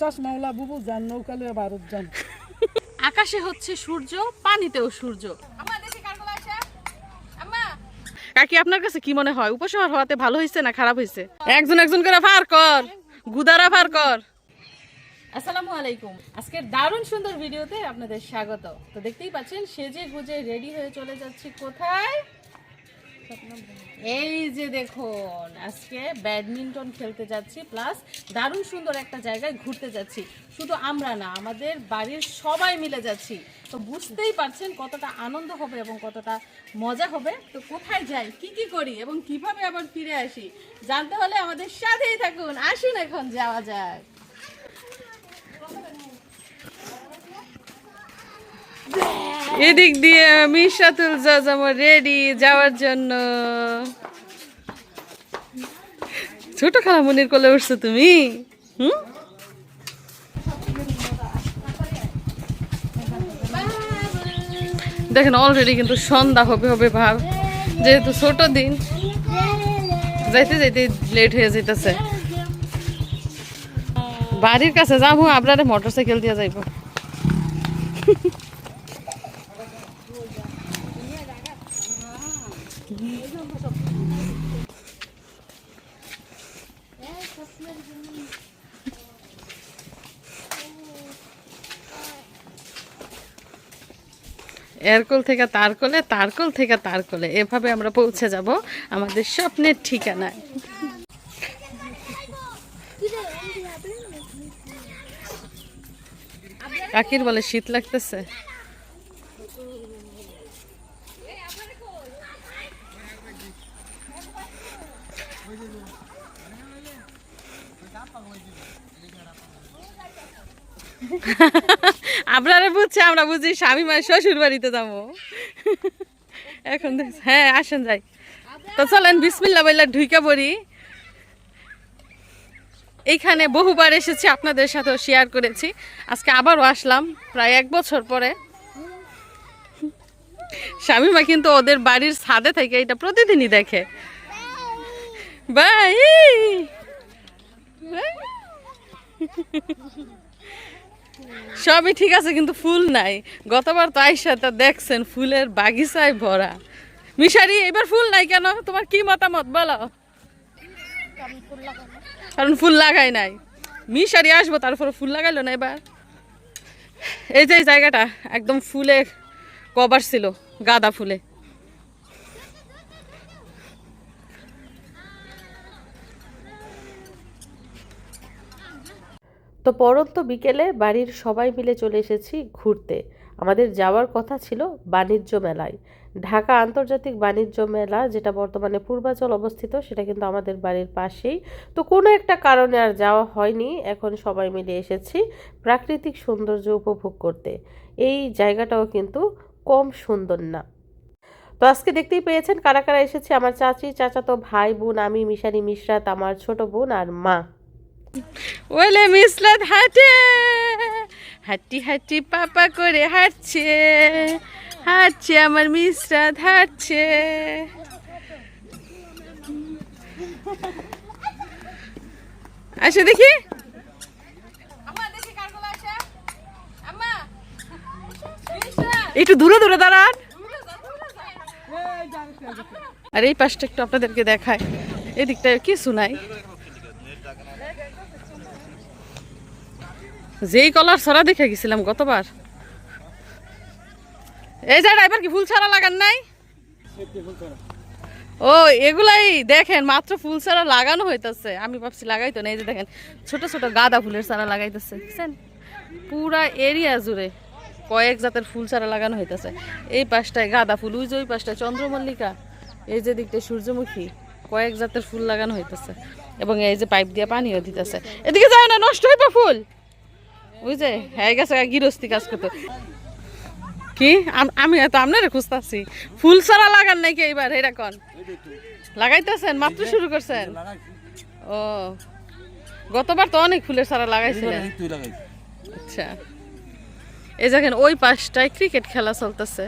চশমাওয়ালা বুবু যান, নৌকা লইয়া ভারত যান। আকাশে হচ্ছে সূর্য, পানিতেও সূর্য। কাকি আপনার কাছে কি মনে হয় উপশহর হওয়াতে ভালো হয়েছে না খারাপ হয়েছে? একজন একজন করে ফার কর, গুদারা ফার কর। আসসালামু আলাইকুম। আজকের দারুণ সুন্দর ভিডিওতে আপনাদের স্বাগত। তো দেখতেই পাচ্ছেন সেজে গুজে রেডি হয়ে চলে যাচ্ছি কোথায়? এই যে দেখুন, আজকে ব্যাডমিন্টন খেলতে যাচ্ছি, প্লাস দারুণ সুন্দর একটা জায়গায় ঘুরতে যাচ্ছি। শুধু আমরা না, আমাদের বাড়ির সবাই মিলে যাচ্ছি। তো বুঝতেই পারছেন কতটা আনন্দ হবে এবং কতটা মজা হবে। তো কোথায় যাই, কি কি করি এবং কিভাবে আবার ফিরে আসি জানতে হলে আমাদের সাথেই থাকুন। আসুন এখন যাওয়া যাক। এদিক দিয়ে মিশাতুল জাজামা রেডি যাওয়ার জন্য। ছোট খালামনির কোলে উঠছো তুমি? দেখেন অলরেডি কিন্তু সন্ধ্যা হবে হবে ভাব, যেহেতু ছোট দিন, যাইতে যাইতে লেট হয়ে যাইতেছে। বাড়ির কাছে যাবো, আপনারা মোটরসাইকেল দিয়ে যাইব। এরকল থেকে তার কোলে, তারকল থেকে তার কোলে, এভাবে আমরা পৌঁছে যাব আমাদের স্বপ্নের ঠিকানায়। কাকির বলে শীত লাগতেছে। আপনারা বুঝছে, আমরা বুঝি স্বামী মায়ের শ্বশুর বাড়িতে যাবো এখন। হ্যাঁ আসেন যাই। তো চলেন বিসমিল্লাহ বইলা ঢুইকা পড়ি। এইখানে বহুবার এসেছি, আপনাদের সাথেও শেয়ার করেছি, আজকে আবারও আসলাম প্রায় 1 বছর পরে। স্বামীমা কিন্তু ওদের বাড়ির ছাদে থেকে এটা প্রতিদিনই দেখে। বাই। সবই ঠিক আছে কিন্তু ফুল নাই। গতবার তো আইসা তা দেখছেন ফুলের বাগিচায় ভরা। মিশারি এবার ফুল নাই কেন? তোমার কি মতামত বলো? কারণ ফুল লাগাই নাই। মিশারি আসবো তারপরে ফুল লাগাইলো না এবার। এই যে জায়গাটা একদম ফুলে কভার ছিল, গাঁদা ফুলে। তো পরন্ত বিকেলে বাড়ির সবাই মিলে চলে এসেছি ঘুরতে। আমাদের যাওয়ার কথা ছিল বাণিজ্য মেলায়। ঢাকা আন্তর্জাতিক বাণিজ্য মেলা, যেটা বর্তমানে পূর্বাচল অবস্থিত, সেটা কিন্তু আমাদের বাড়ির পাশেই। তো কোনো একটা কারণে আর যাওয়া হয়নি। এখন সবাই মিলে এসেছি প্রাকৃতিক সৌন্দর্য উপভোগ করতে। এই জায়গাটাও কিন্তু কম সুন্দর না। তো আজকে দেখতেই পেয়েছেন কারা কারা এসেছে। আমার চাচি, চাচাতো ভাই, বোন, আমি, মিশারি, মিশরাত, আমার ছোট বোন আর মা। ওলে মিসলাত হাঁটে, হাঁটি হাঁটি পাপা করে হাঁটছে, হাঁটছে আমার মিসরাত হাঁটছে। আসে দেখি। একটু দূরে দূরে দাঁড়ান। আর এই পাশটা একটু আপনাদেরকে দেখায়, এদিকটা কিছু নাই। যেই কলার ছড়া দেখে গেছিলাম গতবার। এই জায়গা এবার কি ফুল ছড়া লাগান নাই? ও এগুলাই দেখেন, মাত্র ফুল ছড়া লাগানো হইতেছে। আমি ভাবছি লাগাইতো না। এই যে দেখেন ছোট ছোট গাঁদা ফুলের ছড়া লাগাইতেছে, বুঝছেন? পুরা এরিয়া জুড়ে কয়েক জাতের ফুল ছড়া লাগানো হইতেছে। এই পাশটায় গাঁদা ফুল, ওই যে ওই পাশটায় চন্দ্রমল্লিকা, এই যে দিকটায় সূর্যমুখী, কয়েক জাতের ফুল লাগানো হইতেছে। এবং এই যে পাইপ দিয়ে পানিও দিতেছে। এদিকে যায় না, নষ্ট হইবে ফুল। ওই যে হ্যাঁ গেছে গৃহস্থী কাজ করতে। কি আমি তো আপনারে খুঁজতেছি। ফুল ছাড়া লাগান নাকি এইবার? এটা কন লাগাইতেছেন? মাত্র শুরু করছেন? ও গতবার তো অনেক ফুলের ছাড়া লাগাইছিলেন। আচ্ছা, এই দেখেন ওই পাশটায় ক্রিকেট খেলা চলতেছে।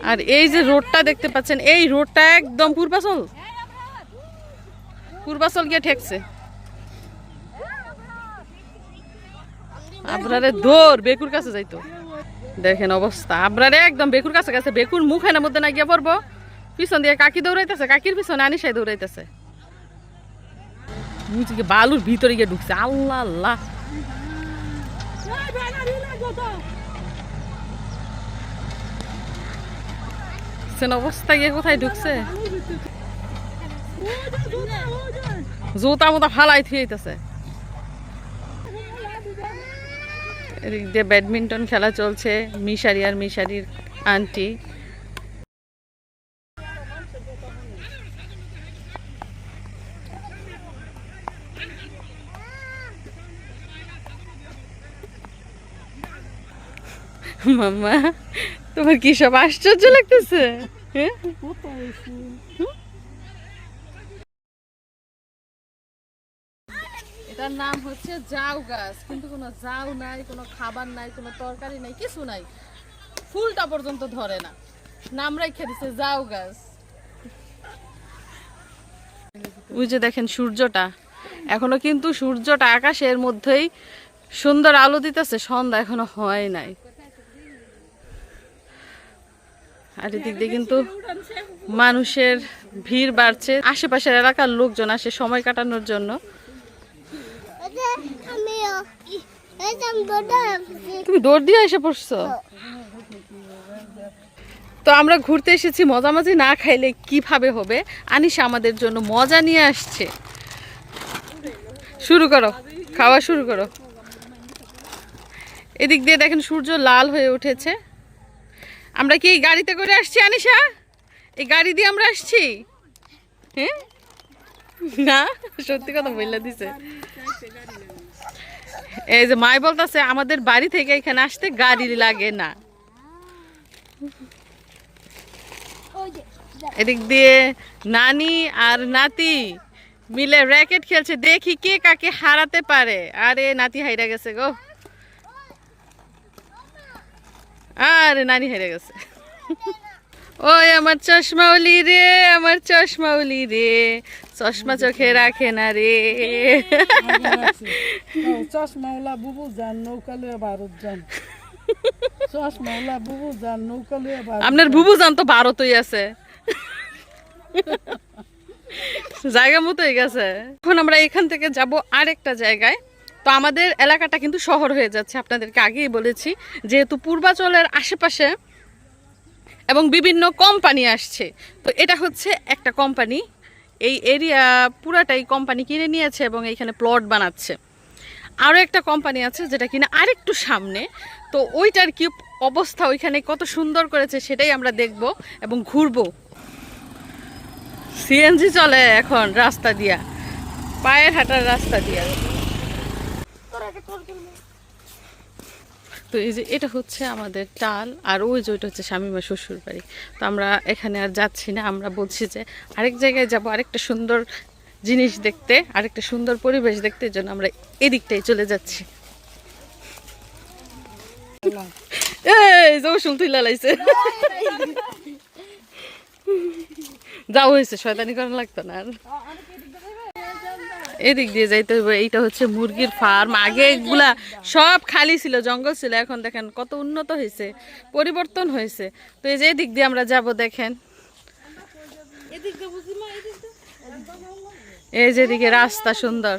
আর এই যে রোডটা দেখতে পাচ্ছেন, এই রোডটা একদম পূর্বাচল। পূর্বাচল গিয়ে ঠেকছে। আবরারে দৌড় বেকুর কাছে যাইতো। দেখেন অবস্থা, আবরারে একদম বেকুর কাছে গেছে, বেকুর মুখ এর মধ্যে না গিয়ে পড়বো। পিছন দিয়ে কাকি দৌড়াইতেছে, কাকির পিছনে আনিশাই দৌড়াইতেছে। বালুর ভিতরে গিয়ে ঢুকছে। আল্লাহ আল্লাহ, অবস্থা গিয়ে কোথায় ঢুকছে, জুতা মোতা ফালাই থিয়েছে। এদিক দিয়ে ব্যাডমিন্টন খেলা চলছে, মিশারি আর মিশারির আন্টি। মাম্মা তোমার কি সব আশ্চর্য লাগতেছে? এটার নাম হচ্ছে জাউ গাছ, কিন্তু কোনো জাউ নাই, কোনো খাবার নাই, কোনো তরকারি নাই, কিছু নাই, ফুলটা পর্যন্ত ধরে না, নাম রেখে দিছে জাউ গাছ। ওই যে দেখেন সূর্যটা, এখনো কিন্তু সূর্যটা আকাশের মধ্যেই সুন্দর আলো দিতেছে, সন্ধ্যা এখনো হয় নাই। আর এদিক দিয়ে কিন্তু মানুষের ভিড় বাড়ছে, আশেপাশের এলাকার লোকজন আসে সময় কাটানোর জন্য। তুমি দৌড় দিয়ে এসে পড়ছো? তো আমরা ঘুরতে এসেছি, মজামাজি না খাইলে কিভাবে হবে। আনিশা আমাদের জন্য মজা নিয়ে আসছে। শুরু করো, খাওয়া শুরু করো। এদিক দিয়ে দেখেন সূর্য লাল হয়ে উঠেছে। আমরা কি এই গাড়িতে করে আসছি আনিশা? এই গাড়ি দিয়ে আমরা আসছি? হ্যাঁ না, সত্যি কথা বললা দিছে। এই যে মাই বলতেছে আমাদের বাড়ি থেকে এখানে আসতে গাড়ি লাগে না। এদিক দিয়ে নানি আর নাতি মিলে র্যাকেট খেলছে, দেখি কে কাকে হারাতে পারে। আরে নাতি হাইরা গেছে গো, আরে নানি হেরে গেছে। ওই আমার চশমাউলি রে, আমার চশমাউলি রে, চশমা চোখে রাখে না রে। চশমাওয়ালা বুবু যান নৌকা লইয়া ভারত যান। চশমাওয়ালা বুবু যান নৌকা লইয়া ভারত। আপনার বুবু যান তো ভারতই আছে, জায়গা মতোই গেছে। এখন আমরা এখান থেকে যাব আরেকটা জায়গায়। তো আমাদের এলাকাটা কিন্তু শহর হয়ে যাচ্ছে, আপনাদেরকে আগেই বলেছি, যেহেতু পূর্বাচলের আশেপাশে এবং বিভিন্ন কোম্পানি আসছে। তো এটা হচ্ছে একটা কোম্পানি, এই এরিয়া পুরাটাই কোম্পানি কিনে নিয়েছে এবং এইখানে প্লট বানাচ্ছে। আরও একটা কোম্পানি আছে যেটা কিনা আরেকটু সামনে, তো ওইটার কি অবস্থা, ওইখানে কত সুন্দর করেছে সেটাই আমরা দেখব এবং ঘুরবো। সিএনজি চলে এখন রাস্তা দিয়া, পায়ের হাঁটার রাস্তা দিয়া। তো এই যে এটা হচ্ছে আমাদের টাল, আর ওই যে ওইটা হচ্ছে শামিমা শ্বশুর বাড়ি। তো আমরা এখানে আর যাচ্ছি না, আমরা বলছি যে আরেক জায়গায় যাব, আরেকটা সুন্দর জিনিস দেখতে, আরেকটা সুন্দর পরিবেশ দেখতে, জন্য আমরা এদিকটাই চলে যাচ্ছি। এই যে ওষুধ তুই লালাইছে, যাও হয়েছে, শয়তানি করা লাগতো না আর। এদিক দিয়ে যাইতে হবে। এইটা হচ্ছে মুরগির ফার্ম। আগে এগুলা সব খালি ছিল, জঙ্গল ছিল, এখন দেখেন কত উন্নত হয়েছে, পরিবর্তন হয়েছে। তো এই যে এদিক দিয়ে আমরা যাব, দেখেন এই যে এদিকে রাস্তা সুন্দর।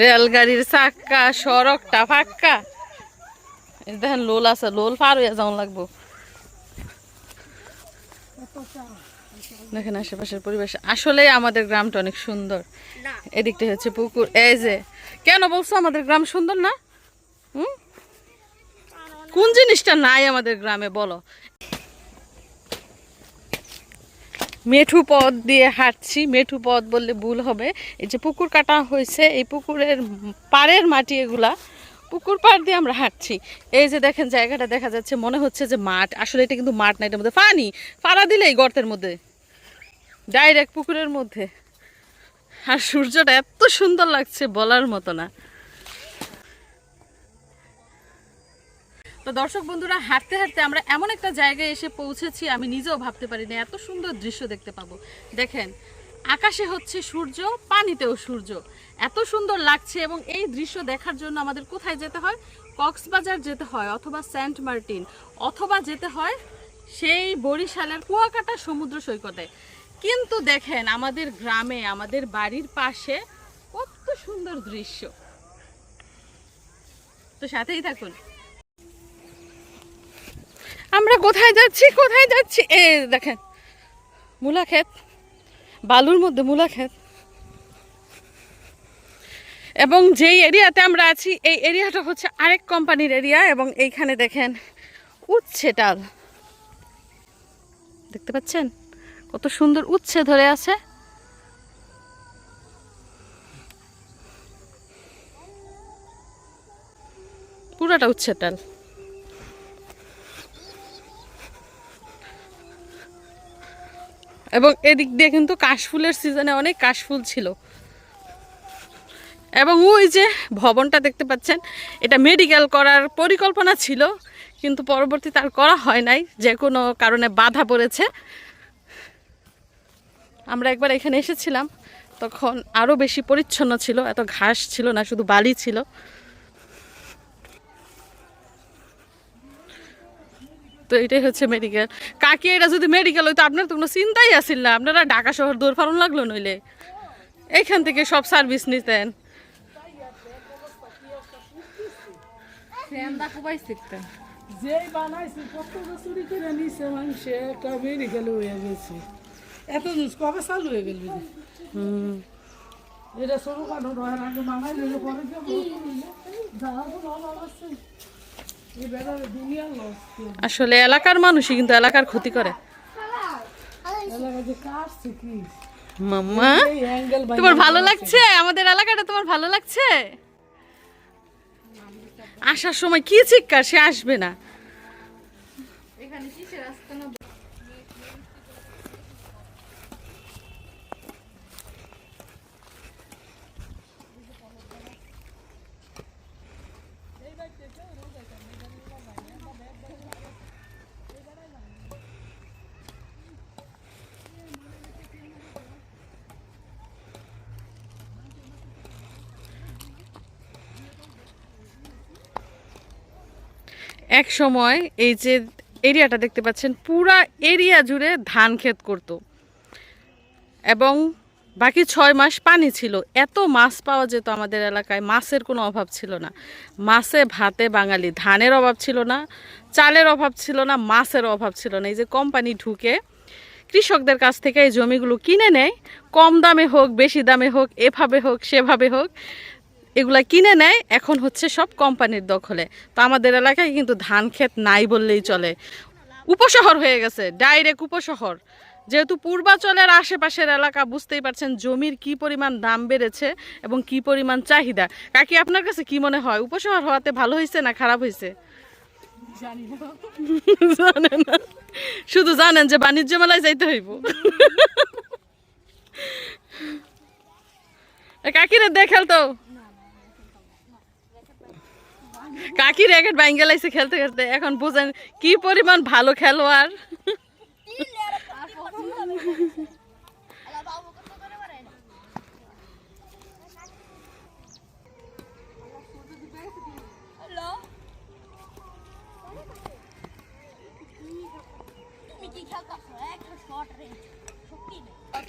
রেলগাড়ির চাক্কা, সড়কটা ফাঁকা। দেখেন লোল আছে, লোল পার হইয়া যাওয়া লাগবো। দেখেন আশেপাশের পরিবেশ, আসলে আমাদের গ্রামটা অনেক সুন্দর। এদিকটা হচ্ছে পুকুর। এই যে কেন বলছো আমাদের গ্রাম সুন্দর না? কোন জিনিসটা নাই আমাদের গ্রামে বলো? মেঠু পথ দিয়ে হাঁটছি, মেঠু পথ বললে ভুল হবে। এই যে পুকুর কাটা হয়েছে, এই পুকুরের পাড়ের মাটি, এগুলা পুকুর পাড় দিয়ে আমরা হাঁটছি। এই যে দেখেন জায়গাটা দেখা যাচ্ছে, মনে হচ্ছে যে মাঠ, আসলে এটা কিন্তু মাঠ না, এটার মধ্যে পানি, ফাড়া দিলেই গর্তের মধ্যে, ডাইরেক্ট পুকুরের মধ্যে। আর সূর্যটা এত সুন্দর লাগছে বলার মতো না। তো দর্শক বন্ধুরা, হাঁটতে হাঁটতে আমরা এমন একটা জায়গায় এসে পৌঁছেছি, আমি নিজেও ভাবতে পারিনি এত সুন্দর দৃশ্য দেখতে পাবো। দেখেন, আকাশে হচ্ছে সূর্য, পানিতেও সূর্য, এত সুন্দর লাগছে। এবং এই দৃশ্য দেখার জন্য আমাদের কোথায় যেতে হয়? কক্সবাজার যেতে হয়, অথবা সেন্ট মার্টিন, অথবা যেতে হয় সেই বরিশালের কুয়াকাটা সমুদ্র সৈকতে। কিন্তু দেখেন, আমাদের গ্রামে, আমাদের বাড়ির পাশে কত সুন্দর দৃশ্য। তো সাথেই থাকুন। আমরা কোথায় যাচ্ছি, কোথায় যাচ্ছি? দেখেন, মূলা ক্ষেত, বালুর মধ্যে মূলা ক্ষেত। এবং যেই এরিয়াতে আমরা আছি, এই এরিয়াটা হচ্ছে আরেক কোম্পানির এরিয়া। এবং এইখানে দেখেন উচ্ছে ডাল, দেখতে পাচ্ছেন কত সুন্দর উচ্ছে ধরে আছে। পুরাটা উচ্ছের ডাল। এবং এদিক দিয়ে কিন্তু কাশফুলের সিজনে অনেক কাশফুল ছিল। এবং ওই যে ভবনটা দেখতে পাচ্ছেন, এটা মেডিকেল করার পরিকল্পনা ছিল, কিন্তু পরবর্তীতে আর করা হয় নাই, যে কোনো কারণে বাধা পড়েছে। আমরা একবার এখানে এসেছিলাম, তখন আরও বেশি পরিচ্ছন্ন ছিল, এত ঘাস ছিল না, শুধু বালি ছিল। তো এটাই হচ্ছে মেডিকেল। কাকি, এটা যদি মেডিকেল হইতো আপনার তো কোনো চিন্তাই আসিল না, আপনারা ঢাকা শহর দৌড় ফারণ লাগলো নইলে এইখান থেকে সব সার্ভিস নিতেন। যেই বানাইছে কত চুরি করে নিছে মানুষে, একটা মেডিকেল হয়ে গেছে। এত কবে চালু হয়ে গেল? এটা সরু কারণ রয়ের আগে মামাই নিলে পরে আসলে এলাকার মানুষই কিন্তু এলাকার ক্ষতি করে। মাম্মা, তোমার ভালো লাগছে আমাদের এলাকাটা? তোমার ভালো লাগছে? আসার সময় কি চিৎকার, সে আসবে না। এক সময় এই যে এরিয়াটা দেখতে পাচ্ছেন, পুরা এরিয়া জুড়ে ধান ক্ষেত করত, এবং বাকি 6 মাস পানি ছিল। এত মাছ পাওয়া যেত আমাদের এলাকায়, মাছের কোনো অভাব ছিল না। মাছে ভাতে বাঙালি, ধানের অভাব ছিল না, চালের অভাব ছিল না, মাছের অভাব ছিল না। এই যে কোম্পানি ঢুকে কৃষকদের কাছ থেকে এই জমিগুলো কিনে নেয়, কম দামে হোক বেশি দামে হোক, এভাবে হোক সেভাবে হোক, এগুলা কিনে নেয়। এখন হচ্ছে সব কোম্পানির দখলে। তো আমাদের এলাকায় কিন্তু ধান ক্ষেত নাই বললেই চলে, উপশহর হয়ে গেছে, ডাইরেক্ট উপশহর। যেহেতু পূর্বাচলের আশেপাশের এলাকা, বুঝতেই পারছেন জমির কি পরিমাণ দাম বেড়েছে এবং কি পরিমাণ চাহিদা। কাকি, আপনার কাছে কি মনে হয়, উপশহর হওয়াতে ভালো হয়েছে না খারাপ হয়েছে? জানেন না, শুধু জানেন যে বাণিজ্য মেলায় যাইতে হইব। কাকিরে দেখাল তো, কাকি র্যাকেট ভাঙ্গে লাইছে খেলতে খেলতে। এখন বুঝেন কি পরিমাণ ভালো খেলোয়াড়।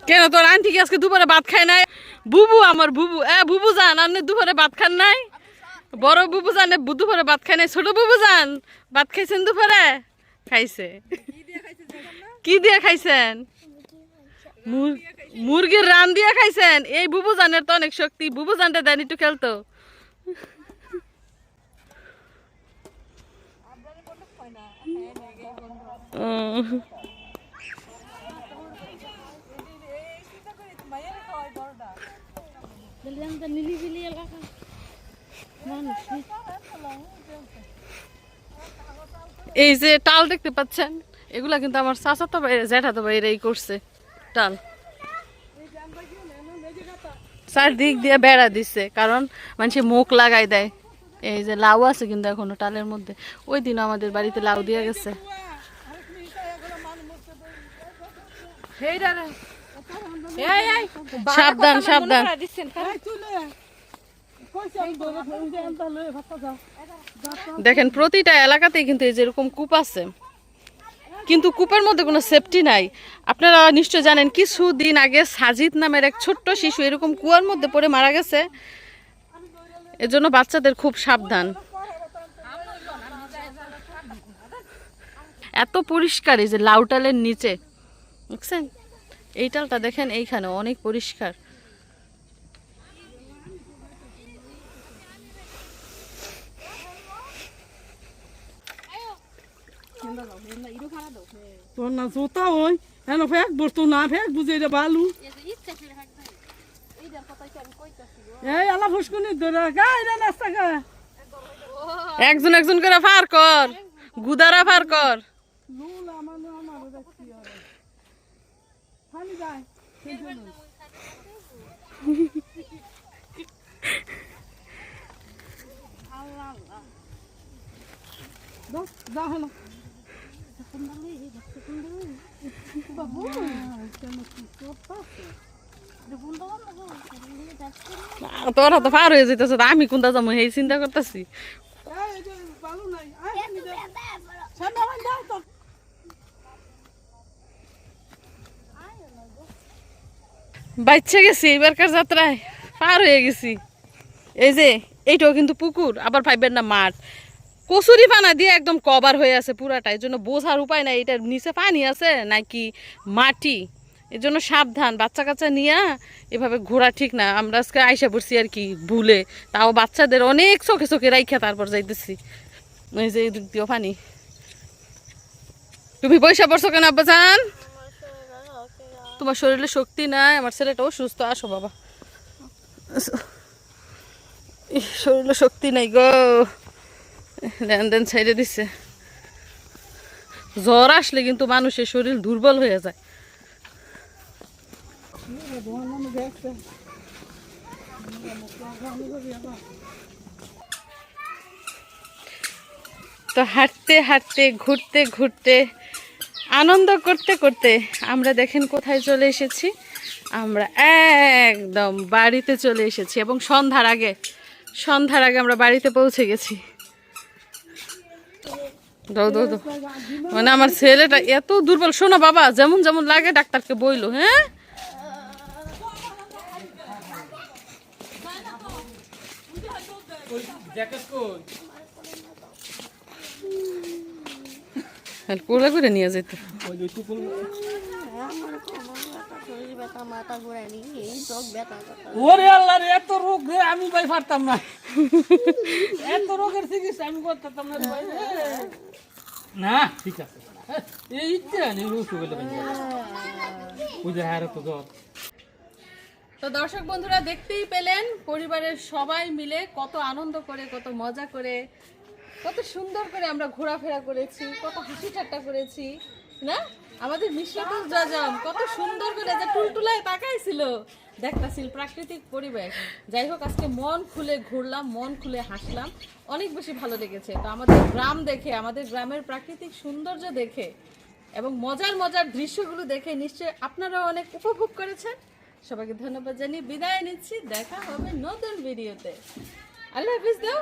কেন তোর আন্টি কি আজকে দুপুরে ভাত খায় নাই? বুবু, আমার বুবু, বুবু জান, আপনি দুপুরে ভাত খান নাই? বড় বুবু জানে দুপুরে ভাত খায় নাই, ছোট বুবু জান ভাত খাইছেন দুপুরে? খাইছে। কি দিয়ে খাইছেন? মুরগির রান দিয়ে খাইছেন। এই বুবু জানের তো অনেক শক্তি, বুবু জানতে দেন একটু খেলতো। এই যে টাল দেখতে পাচ্ছেন, এগুলা কিন্তু আমার চাচাতো ভাই, জ্যাঠাতো ভাইরাই করছে টাল। চারদিক দিয়ে বেড়া দিচ্ছে, কারণ মানুষ মুখ লাগাই দেয়। এই যে লাউ আছে কিন্তু এখনো টালের মধ্যে, ওই দিন আমাদের বাড়িতে লাউ দিয়ে গেছে। সাবধান সাবধান। দেখেন প্রতিটা এলাকাতেই কিন্তু এই যেরকম কূপ আছে, কিন্তু কূপের মধ্যে কোনো সেফটি নাই। আপনারা নিশ্চয় জানেন কিছুদিন আগে সাজিদ নামের এক ছোট্ট শিশু এরকম কুয়ার মধ্যে পড়ে মারা গেছে। এজন্য বাচ্চাদের খুব সাবধান। এত পরিষ্কার এই যে লাউ টালের নিচে, বুঝছেন? এই টালটা দেখেন এইখানে অনেক পরিষ্কার। তোর না জোতা ওই এন ফেক বস্তু না ফেক বুঝে রে বালু এই আলা ফুসকুনি ধরে গাই রে নাস্তা গা একজন একজন করে ফার কর, গুদারা ফার কর। লুল আমার দেখছি আর খালি যায় আল্লাহ আল্লাহ দস যা হলো তোরা তো পার হয়ে যেতেছে, আমি কোনটা যাবো এই চিন্তা করতেছি। বাচ্চা গেছি এবারকার যাত্রায়, পার হয়ে গেছি। এই যে এইটাও কিন্তু পুকুর, আবার ভাইবেন না মাঠ, কচুরি পানা দিয়ে একদম কভার হয়ে আছে পুরাটা। এই জন্য বোঝার উপায় নাই এটার নিচে পানি আছে নাকি মাটি। এই জন্য সাবধান, বাচ্চা কাচ্চা নিয়ে এভাবে ঘোরা ঠিক না। আমরা আজকে আইসা পড়ছি আর কি ভুলে, তাও বাচ্চাদের অনেক চোখে চোখে রাইখা তারপর যাইতেছি। এই যে এই দিক দিয়েও পানি। তুমি পয়সা পড়ছো কেন আব্বা জান? তোমার শরীরে শক্তি নাই, আমার ছেলেটাও সুস্থ। আসো বাবা, শরীরে শক্তি নাই গো, দেন দেন ছেড়ে দিচ্ছে। জ্বর আসলে কিন্তু মানুষের শরীর দুর্বল হয়ে যায়। তো হাঁটতে হাঁটতে ঘুরতে ঘুরতে আনন্দ করতে করতে আমরা দেখেন কোথায় চলে এসেছি। আমরা একদম বাড়িতে চলে এসেছি এবং সন্ধ্যার আগে আমরা বাড়িতে পৌঁছে গেছি। দাও দাও দাও, মানে আমার ছেলেটা এত দুর্বল। শোনো বাবা, যেমন যেমন লাগে ডাক্তারকে বইলো। হ্যাঁ কোলা করে নিয়ে যেত। ওরে আল্লাহ রে, এত রোগ রে আমি ভাই পারতাম না, এত রোগের চিকিৎসা আমি করতাম না ভাই। না ঠিক আছে, এই ইচ্ছে নেই রোগ হইলে বুঝে হার তো জ্বর। তো দর্শক বন্ধুরা দেখতেই পেলেন পরিবারের সবাই মিলে কত আনন্দ করে, কত মজা করে, কত সুন্দর করে আমরা ঘোরাফেরা করেছি, কত হাসি ঠাট্টা করেছি না। আমাদের মিশরাতুল জাজাম কত সুন্দর করে যে টুলটুলায় তাকাইছিল, দেখতাছিল প্রাকৃতিক পরিবেশ। যাই হোক, আজকে মন খুলে ঘুরলাম, মন খুলে হাসলাম, অনেক বেশি ভালো লেগেছে। তো আমাদের গ্রাম দেখে, আমাদের গ্রামের প্রাকৃতিক সৌন্দর্য দেখে এবং মজার মজার দৃশ্যগুলো দেখে নিশ্চয়ই আপনারাও অনেক উপভোগ করেছেন। সবাইকে ধন্যবাদ জানিয়ে বিদায় নিচ্ছি, দেখা হবে নতুন ভিডিওতে। আল্লাহ হাফিজ দাও।